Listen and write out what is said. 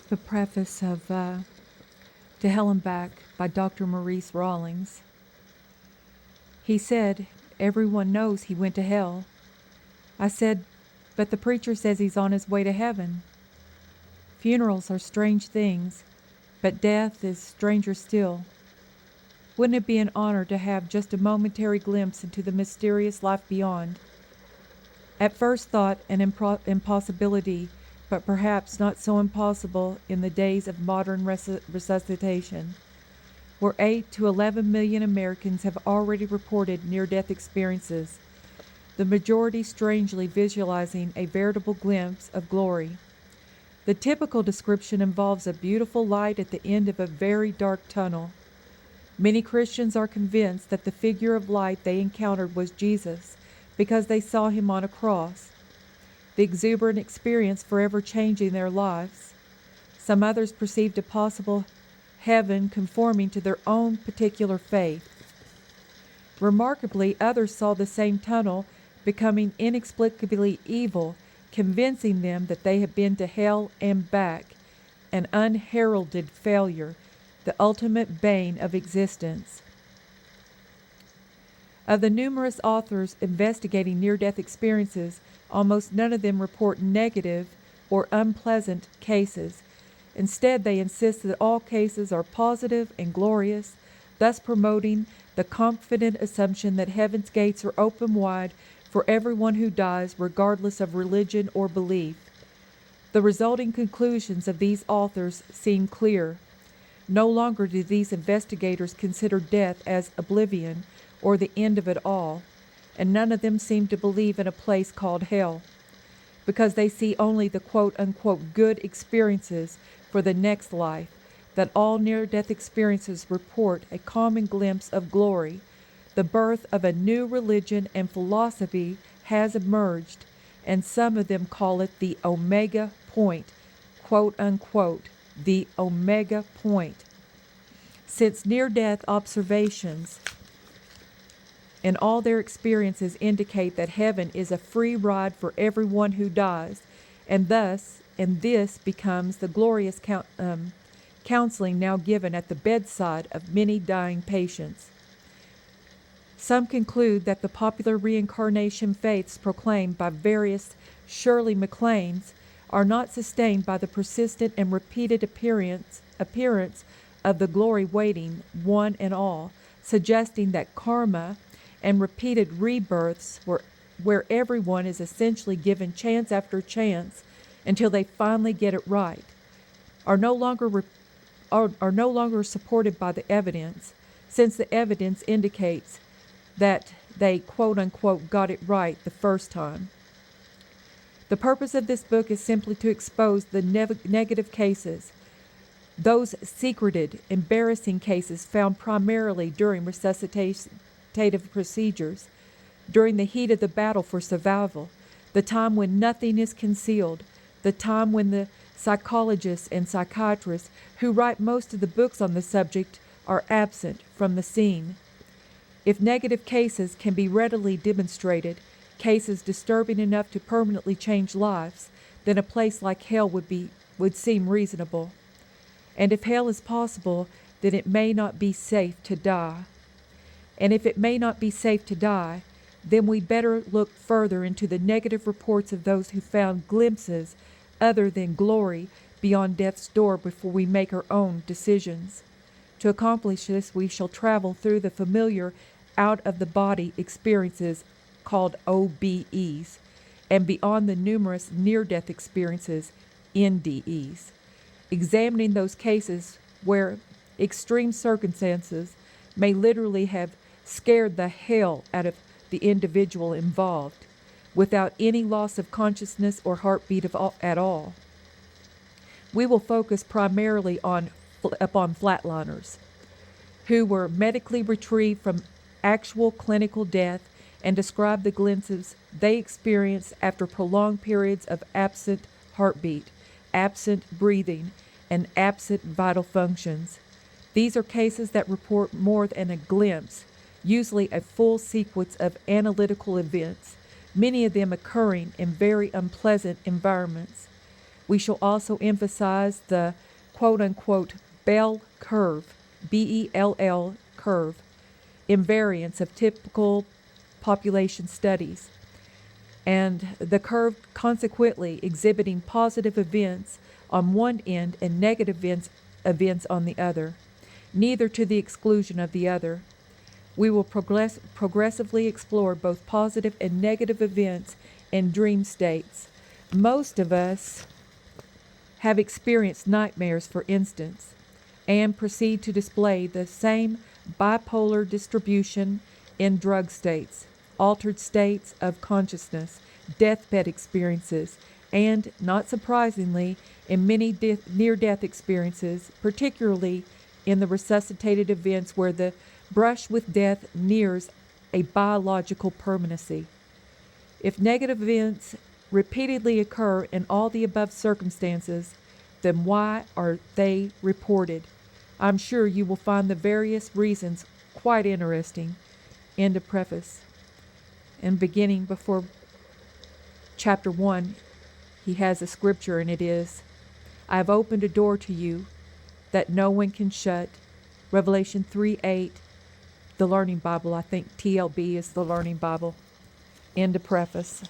The preface of To Hell and Back by Dr. Maurice Rawlings. He said, "Everyone knows he went to hell." I said, "But the preacher says he's on his way to heaven." Funerals are strange things, but death is stranger still. Wouldn't it be an honor to have just a momentary glimpse into the mysterious life beyond? At first thought an impossibility, but perhaps not so impossible in the days of modern resuscitation, where 8 to 11 million Americans have already reported near-death experiences, the majority strangely visualizing a veritable glimpse of glory. The typical description involves a beautiful light at the end of a very dark tunnel. Many Christians are convinced that the figure of light they encountered was Jesus because they saw him on a cross, the exuberant experience forever changing their lives. Some others perceived a possible heaven conforming to their own particular faith. Remarkably, others saw the same tunnel becoming inexplicably evil, convincing them that they had been to hell and back, an unheralded failure, the ultimate bane of existence. Of the numerous authors investigating near-death experiences, almost none of them report negative or unpleasant cases. Instead, they insist that all cases are positive and glorious, thus promoting the confident assumption that heaven's gates are open wide for everyone who dies, regardless of religion or belief. The resulting conclusions of these authors seem clear. No longer do these investigators consider death as oblivion or the end of it all, and none of them seem to believe in a place called hell, because they see only the quote-unquote good experiences for the next life, that all near-death experiences report a common glimpse of glory. The birth of a new religion and philosophy has emerged, and some of them call it the Omega Point, quote-unquote, the Omega Point. Since near-death observations and all their experiences indicate that heaven is a free ride for everyone who dies, and this becomes the glorious counseling now given at the bedside of many dying patients. Some conclude that the popular reincarnation faiths proclaimed by various Shirley MacLaines are not sustained by the persistent and repeated appearance of the glory waiting one and all, suggesting that karma and repeated rebirths where everyone is essentially given chance after chance until they finally get it right, are no longer supported by the evidence, since the evidence indicates that they quote-unquote got it right the first time. The purpose of this book is simply to expose the negative cases, those secreted, embarrassing cases found primarily during resuscitative procedures, during the heat of the battle for survival, the time when nothing is concealed, the time when the psychologists and psychiatrists who write most of the books on the subject are absent from the scene. If negative cases can be readily demonstrated, cases disturbing enough to permanently change lives, then a place like hell would seem reasonable. And if hell is possible, then it may not be safe to die. And if it may not be safe to die, then we better look further into the negative reports of those who found glimpses other than glory beyond death's door before we make our own decisions. To accomplish this, we shall travel through the familiar out-of-the-body experiences called OBEs, and beyond the numerous near-death experiences, NDEs, examining those cases where extreme circumstances may literally have scared the hell out of the individual involved, without any loss of consciousness or heartbeat at all. We will focus primarily upon flatliners, who were medically retrieved from actual clinical death, and describe the glimpses they experienced after prolonged periods of absent heartbeat, absent breathing, and absent vital functions. These are cases that report more than a glimpse, usually a full sequence of analytical events, many of them occurring in very unpleasant environments. We shall also emphasize the quote-unquote Bell curve, B-E-L-L curve, invariance of typical population studies, and the curve consequently exhibiting positive events on one end and negative events on the other, neither to the exclusion of the other. We will progressively explore both positive and negative events in dream states. Most of us have experienced nightmares, for instance, and proceed to display the same bipolar distribution in drug states, altered states of consciousness, deathbed experiences, and, not surprisingly, in many near-death experiences, particularly in the resuscitated events where the brush with death nears a biological permanency. If negative events repeatedly occur in all the above circumstances, then why are they reported? I'm sure you will find the various reasons quite interesting. End of preface. And beginning before chapter 1, he has a scripture, and it is, I have opened a door to you that no one can shut. Revelation 3:8, the Learning Bible. I think TLB is the Learning Bible. End of preface.